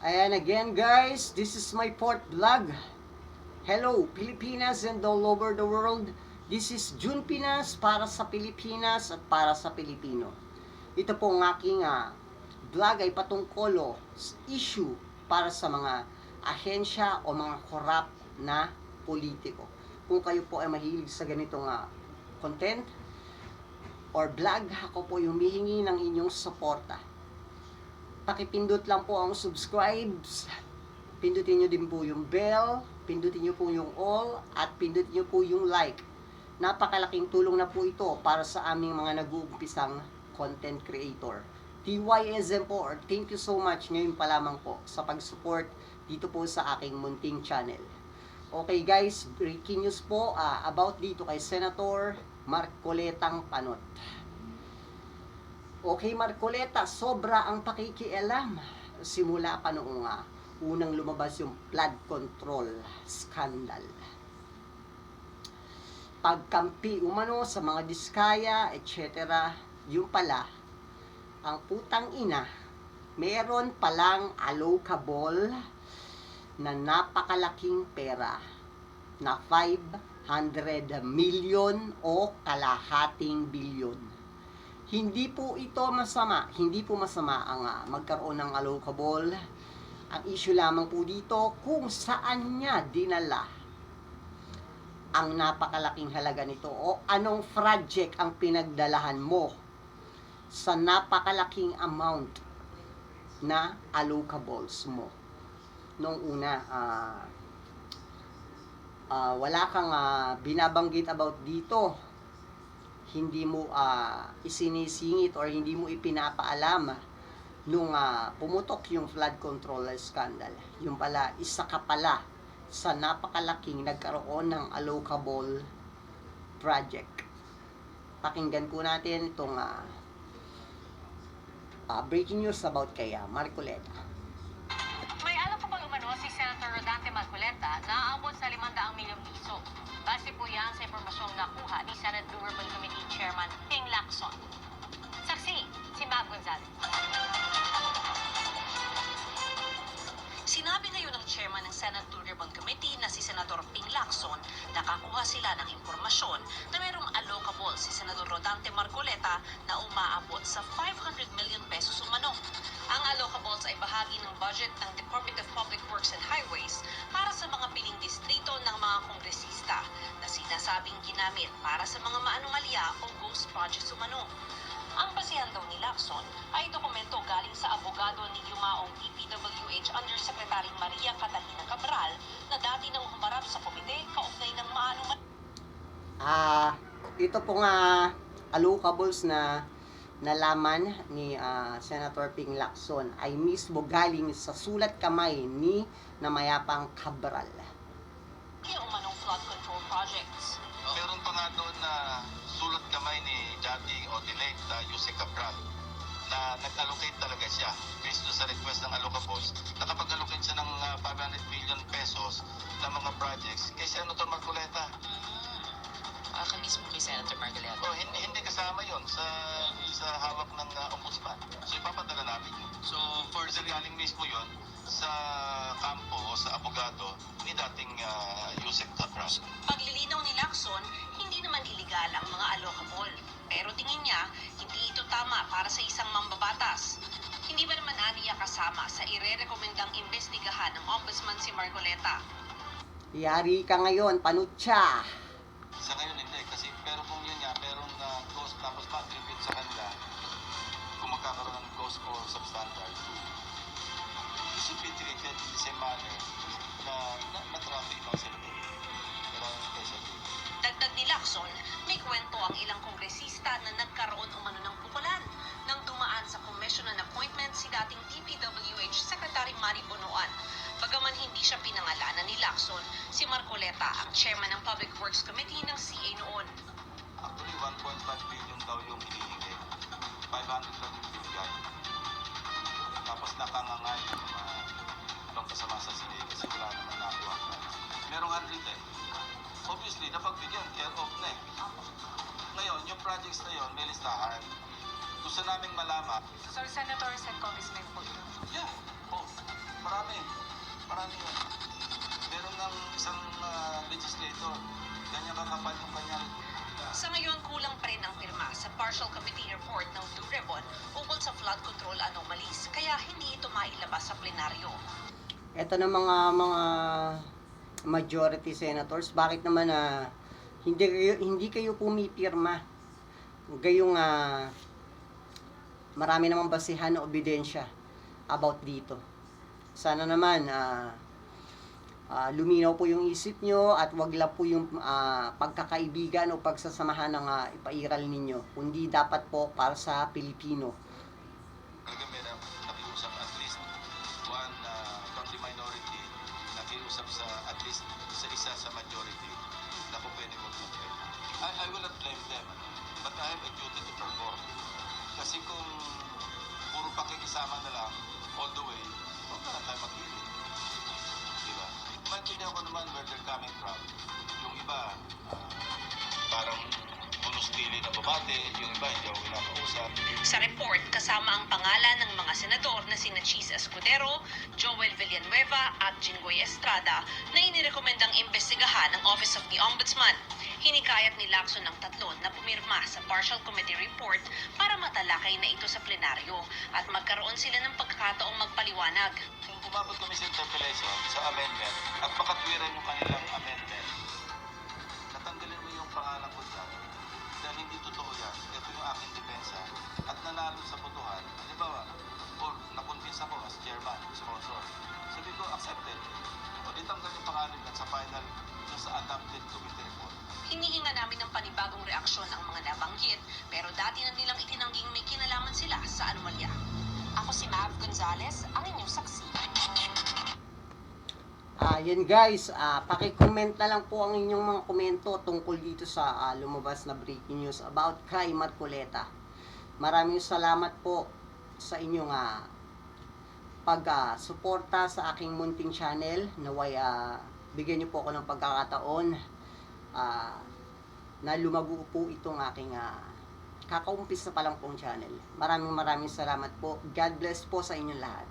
Ayan again guys, this is my fourth vlog. Hello Pilipinas and all over the world. This is June Pinas para sa Pilipinas at para sa Pilipino. Ito po ang aking vlog ay patungkol issue para sa mga ahensya o mga korap na politiko. Kung kayo po ay mahilig sa ganitong content or vlog, ako po yung humihingi ng inyong suporta. Pakipindot lang po ang subscribes, pindutin nyo din po yung bell, pindutin nyo po yung all, at pindutin nyo po yung like. Napakalaking tulong na po ito para sa aming mga nag-uumpisang content creator. TYSM po, or thank you so much ngayon pa lamang po sa pag-support dito po sa aking munting channel. Okay guys, breaking news po about dito kay Senator Marcoletang Panot. Okay, Marcoleta, sobra ang pakikialam simula pa noong unang lumabas yung flood control scandal. Pagkampi umano sa mga diskaya, etc. Yung pala, ang putang ina, meron palang allocable na napakalaking pera na 500 million o kalahating bilyon. Hindi po ito masama, hindi po masama ang magkaroon ng allocable. Ang issue lamang po dito kung saan niya dinala ang napakalaking halaga nito o anong project ang pinagdalahan mo sa napakalaking amount na allocables mo. Noong una, wala kang binabanggit about dito. Hindi mo isinisingit or hindi mo ipinapaalam nung pumutok yung flood control scandal. Yung pala, isa ka pala sa napakalaking nagkaroon ng allocable project. Pakinggan po natin itong breaking news about kay Marcoleta. May alam pa bang umano si Senator Rodante Marcoleta na aabot sa 500 milyong piso. Base po yan sa impormasyong nakuha ni Senate Blue Ribbon Committee Chairman Ping Lacson. Saksi, si Mav Gonzalez. Sinabi ngayon ng chairman ng Senate Blue Ribbon Committee na si Senator Ping Lacson, nakakuha sila ng impormasyon na mayroong allocable si Senator Rodante Marcoleta na umaabot sa 500 million pesos umano. Ang allocables ay bahagi ng budget ng Department of Public Works and Highways para sa mga piling distrito ng mga kongresista na sinasabing ginamit para sa mga maanomalya o ghost projects umano. Ang basihan daw ni Lacson ay dokumento galing sa abogado ni Yumaong DPWH Undersecretary Maria Catalina Cabral na dati nang humarap sa komite kaugnay ng maanomalya. Ito po allocables na nalaman ni Senator Ping Lacson ay mismo galing sa sulat kamay ni Namayapang Cabral. Yung umanong flood control projects. Meron pa nga doon na sulat kamay ni dating o delayed Jose Cabral na nag-allocate talaga siya based sa request ng allocables. Nakapag-allocate siya ng 500 million pesos na mga projects kay Senator Marcoleta. Mismo kay Senator Marcoleta. Oh, hindi kasama yon sa hawak ng ombudsman. So ipapadala namin yun. So for the galing mismo yon sa kampo o sa abogado ni dating Jose Cabral. Paglilinaw ni Lacson, hindi naman iligal ang mga allocable. Pero tingin niya, hindi ito tama para sa isang mambabatas. Hindi ba naman aniya kasama sa ire-rekomendang investigahan ng ombudsman si Marcoleta? Yari ka ngayon, panutya! Sa ngayon hindi kasi pero kung yun nga merong ghost tapos ma-attribute sa kanila kung magkakaroon ng ghost o substandard, it should be treated in the same manner na traffic lang sila. Dagdag ni Lacson, may kwento ang ilang kongresista na nagkaroon umano ng pukulan nang dumaan sa commission on appointment si dating DPWH Secretary Manny Bonoan. Bagaman hindi siya pinangalanan ni Lacson, si Marcoleta ang chairman ng Public Works Committee ng CA noon. Actually 1.5 billion daw yung hinihingi. 500 lang yung binigay. Tapos nakangangay yung ibang kasama sa CA kasi wala naman nakuha. Merong unwritten. Obviously, napagbigyan, care of na eh. Ngayon, yung projects na yun, may listahan. Gusto naming malaman. Sir Senator, Sen Congressman po. Yeah. Oh, marami. mailabas sa plenaryo. Ito na mga majority senators, bakit naman hindi kayo pumipirma? Gayong marami namang basihan na ebidensya about dito. Sana naman luminaw po yung isip nyo at wag lang po yung pagkakaibigan o pagsasamahan ng ipairal ninyo, kundi dapat po para sa Pilipino. Talaga may nakiusap at least one from the minority, nakiusap sa at least isa sa majority na kung pwede mag-blame. I will not blame them, but I have a duty to perform. Kasi kung puro pakikisama na lang all the way, huwag na lang tayo mag-ilit. Diba? Maintindihan ko naman where they're coming from. Yung iba, parang bunus-tili na babate, yung iba hindi ako pinakausap. Sa report, kasama ang pangalan ng mga senador na sina Cheese Escudero, Joel Villanueva at Jinggoy Estrada na inirekomendang imbestigahan ng Office of the Ombudsman. Hinikayat ni Lacson ng tatlo na pumirma sa partial committee report para matalakay na ito sa plenaryo at magkaroon sila ng pagkakataong magpaliwanag. Kung umabot kami sa interpellation, sa amendment, at makatwiran yung kanilang amendment, natanggalin mo yung pangalan ko dyan, dahil hindi totoo yan, ito yung aking depensa, at nanalo sa botohan, halimbawa, or nakonvince ako as chairman, sponsor, sabi ko, accepted. O di tanggal yung pangalan yan sa final, sa adopted committee report. Hinihinga namin ng panibagong reaksyon ang mga nabanggit, pero dati na nilang itinangging may kinalaman sila sa anomalya. Ako si Mav Gonzalez, ang inyong saksi. Yan guys, paki-comment na lang po ang inyong mga komento tungkol dito sa lumabas na breaking news about kay Marcoleta. Maraming salamat po sa inyong pag-suporta sa aking munting channel. Naway bigyan niyo po ako ng pagkakataon na lumago po itong aking kakaumpis na palang pong channel. Maraming salamat po. God bless po sa inyong lahat.